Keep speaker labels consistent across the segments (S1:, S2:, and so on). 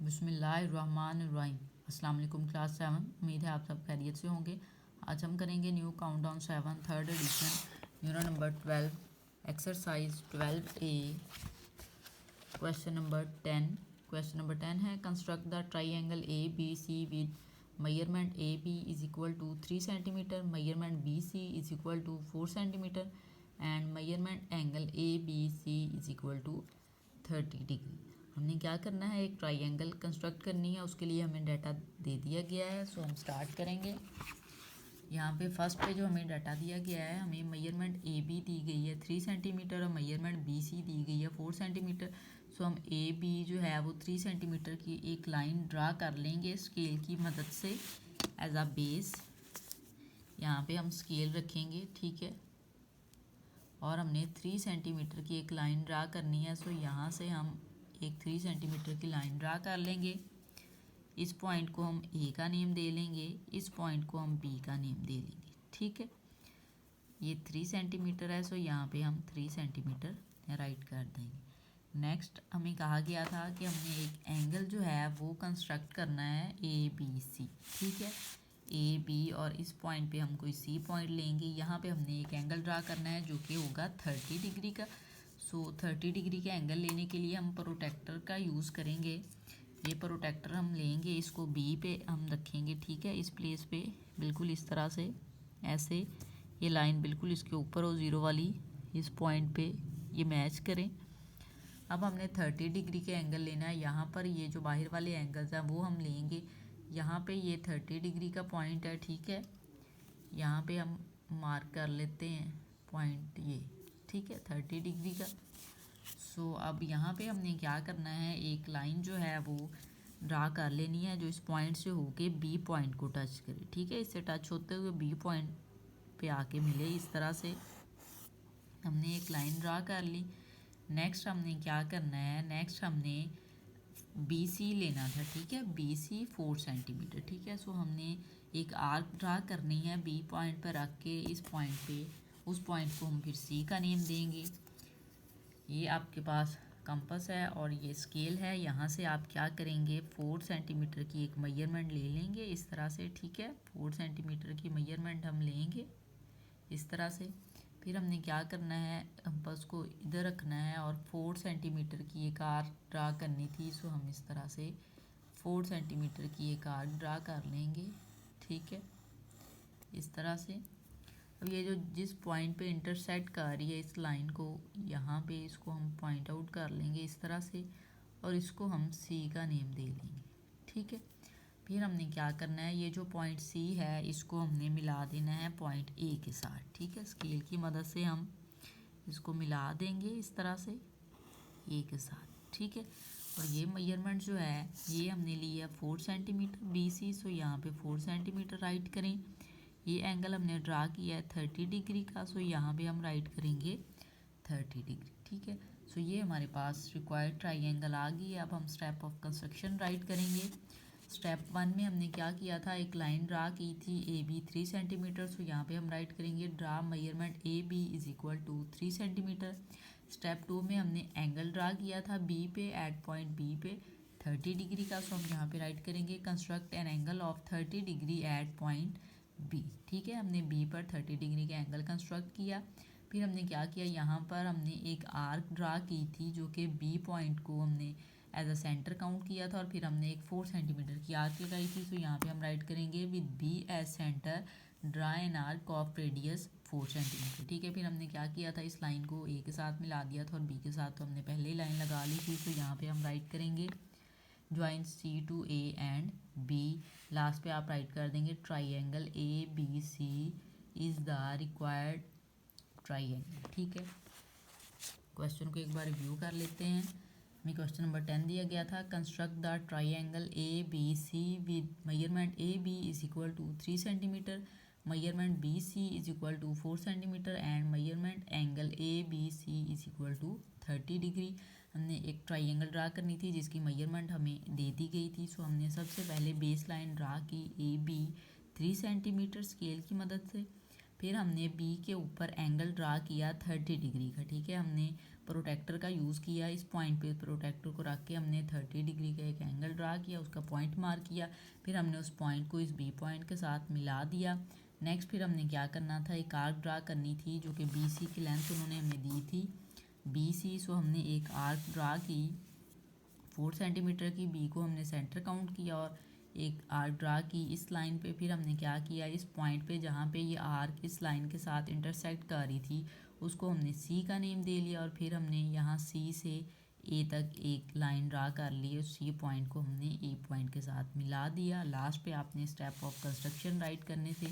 S1: बिस्मिल्लाहिर्रहमानिर्रहीम। अस्सलाम वालेकुम क्लास 7। उम्मीद है आप सब खैरियत से होंगे। आज हम करेंगे new countdown 7 third edition unit number 12 exercise 12A question number 10। Question number 10 है construct the triangle A B C with measurement A B is equal to 3 centimetre, measurement B C is equal to 4 centimetre and measurement angle A B C is equal to 30 degree. हमने क्या करना है, एक triangle construct करनी है, उसके लिए हमें डाटा दे दिया गया है। सो हम स्टार्ट करेंगे। यहाँ पे फर्स्ट पे जो हमें डाटा दिया गया है, हमें मेजरमेंट ए बी दी गई है 3 सेंटीमीटर और मेजरमेंट बी सी दी गई है 4 सेंटीमीटर। सो हम ए बी जो है वो 3 सेंटीमीटर की एक लाइन ड्रा कर लेंगे स्केल की मदद से एज अ बेस। यहाँ पे हम स्केल रखेंगे, ठीक है, और हमने 3 सेंटीमीटर की एक लाइन ड्रा करनी है। सो यहाँ से हम एक 3 सेंटीमीटर की लाइन ड्रा कर लेंगे। इस पॉइंट को हम ए का नेम दे लेंगे, इस पॉइंट को हम बी का नेम दे लेंगे, ठीक है। ये 3 सेंटीमीटर है, सो यहाँ पे हम 3 सेंटीमीटर राइट कर देंगे। नेक्स्ट हमें कहा गया था कि हमने एक एंगल जो है वो कंस्ट्रक्ट करना है ए बी सी, ठीक है, ए बी, और इस पॉइंट पे हम कोई सी पॉइंट लेंगे। यहाँ पे हमने एक एंगल ड्रा करना है जो कि होगा 30 डिग्री का। सो 30 डिग्री का एंगल लेने के लिए हम प्रोटेक्टर का यूज़ करेंगे। ये प्रोटेक्टर हम लेंगे, इसको बी पे हम रखेंगे, ठीक है, इस प्लेस पे बिल्कुल इस तरह से, ऐसे ये लाइन बिल्कुल इसके ऊपर हो, ज़ीरो वाली, इस पॉइंट पे ये मैच करें। अब हमने 30 डिग्री के एंगल लेना है। यहाँ पर ये जो बाहर वाले एंगल्स हैं वो हम लेंगे। यहाँ पे ये 30 डिग्री का पॉइंट है, ठीक है, यहाँ पे हम मार्क कर लेते हैं पॉइंट ये, ठीक है, 30 डिग्री का। सो अब यहाँ पे हमने क्या करना है, एक लाइन जो है वो ड्रा कर लेनी है जो इस पॉइंट से होके बी पॉइंट को टच करे, ठीक है, इससे टच होते हुए बी पॉइंट पे आके मिले। इस तरह से हमने एक लाइन ड्रा कर ली। नेक्स्ट हमने क्या करना है, नेक्स्ट हमने बी सी लेना था, ठीक है, बी सी 4 सेंटीमीटर, ठीक है। सो हमने एक आर्क ड्रा करनी है बी पॉइंट पर रख के, इस पॉइंट पे, उस पॉइंट को हम फिर सी का नेम देंगे। ये आपके पास कंपास है और ये स्केल है। यहाँ से आप क्या करेंगे, 4 सेंटीमीटर की एक मेजरमेंट ले लेंगे इस तरह से, ठीक है, 4 सेंटीमीटर की मेजरमेंट हम लेंगे इस तरह से। फिर हमने क्या करना है, कंपास को इधर रखना है और 4 सेंटीमीटर की एक आर्क ड्रा करनी थी। सो हम इस तरह से 4 सेंटीमीटर की एक आर्क ड्रा कर लेंगे, ठीक है, इस तरह से। अब ये जो जिस पॉइंट पे इंटरसेक्ट कर रही है इस लाइन को, यहाँ पे इसको हम पॉइंट आउट कर लेंगे इस तरह से, और इसको हम सी का नेम दे लेंगे, ठीक है। फिर हमने क्या करना है, ये जो पॉइंट सी है इसको हमने मिला देना है पॉइंट ए के साथ, ठीक है, स्केल की मदद से हम इसको मिला देंगे इस तरह से ए के साथ, ठीक है। और ये मेजरमेंट जो है ये हमने ली है 4 सेंटीमीटर बी सी। सो यहाँ पे 4 सेंटीमीटर राइट करें। ये एंगल हमने ड्रा किया है 30 डिग्री का। सो यहाँ पे हम राइट करेंगे 30 डिग्री, ठीक है। सो ये हमारे पास रिक्वायर्ड ट्राइंगल आ गई है। अब हम स्टेप ऑफ कंस्ट्रक्शन राइट करेंगे। स्टेप 1 में हमने क्या किया था, एक लाइन ड्रा की थी ए बी 3 सेंटीमीटर। सो यहाँ पे हम राइट करेंगे draw measurement A B is equal to 3 centimetre. Step 2 में हमने एंगल ड्रा किया था बी पे, एट पॉइंट बी पे 30 डिग्री का। सो हम यहाँ पे राइट करेंगे construct an angle of 30 degree at point B, ठीक है, हमने बी पर 30 डिग्री का एंगल कंस्ट्रक्ट किया। फिर हमने क्या किया, यहाँ पर हमने एक आर्क ड्रा की थी जो कि बी पॉइंट को हमने एज अ सेंटर काउंट किया था, और फिर हमने एक 4 सेंटीमीटर की आर्क लगाई थी। तो यहाँ पे हम राइट करेंगे with B as centre draw an arc of radius 4 centimetre, ठीक है। फिर हमने क्या किया था, इस लाइन को ए के साथ मिला दिया था और बी के साथ तो हमने पहले ही लाइन लगा ली थी। तो यहाँ पे हम राइट करेंगे join C to A and B. Last पे आप राइट कर देंगे triangle A B C is the required triangle, ठीक है। क्वेश्चन को एक बार रिव्यू कर लेते हैं। हमें क्वेश्चन नंबर 10 दिया गया था, construct the triangle A B C with measurement A B is equal to 3 centimetre, measurement B C is equal to 4 centimetre and measurement angle A B C is equal to 30 degree. हमने एक triangle draw करनी थी जिसकी measurement हमें दे दी गई थी। सो हमने सबसे पहले बेस लाइन ड्रा की ए बी 3 सेंटीमीटर स्केल की मदद से। फिर हमने बी के ऊपर एंगल ड्रा किया 30 डिग्री का, ठीक है, हमने प्रोटेक्टर का यूज़ किया। इस पॉइंट पे प्रोटेक्टर को रख के हमने 30 डिग्री का एक एंगल ड्रा किया, उसका पॉइंट मार्क किया। फिर हमने उस पॉइंट को इस बी पॉइंट के साथ मिला दिया। नेक्स्ट फिर हमने क्या करना था, एक आर्क ड्रा करनी थी जो कि बी सी की लेंथ उन्होंने हमें दी थी बी सी। सो हमने एक आर्क ड्रा की 4 सेंटीमीटर की, बी को हमने सेंटर काउंट किया और एक आर्क ड्रा की इस लाइन पे। फिर हमने क्या किया, इस पॉइंट पे जहाँ पे ये आर्क इस लाइन के साथ इंटरसेक्ट कर रही थी उसको हमने सी का नेम दे लिया और फिर हमने यहाँ सी से ए तक एक लाइन ड्रा कर ली। उस सी पॉइंट को हमने ए पॉइंट के साथ मिला दिया। लास्ट पे आपने स्टेप ऑफ कंस्ट्रक्शन राइट करने थे,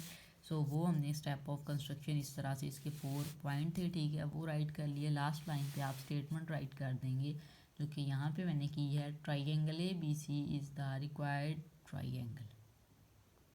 S1: सो वो हमने स्टेप ऑफ कंस्ट्रक्शन इस तरह से, इसके 4 पॉइंट थे, ठीक है, वो राइट कर लिए। लास्ट लाइन पे आप स्टेटमेंट राइट कर देंगे जो कि यहाँ पे मैंने की है, triangle A B C is the required triangle.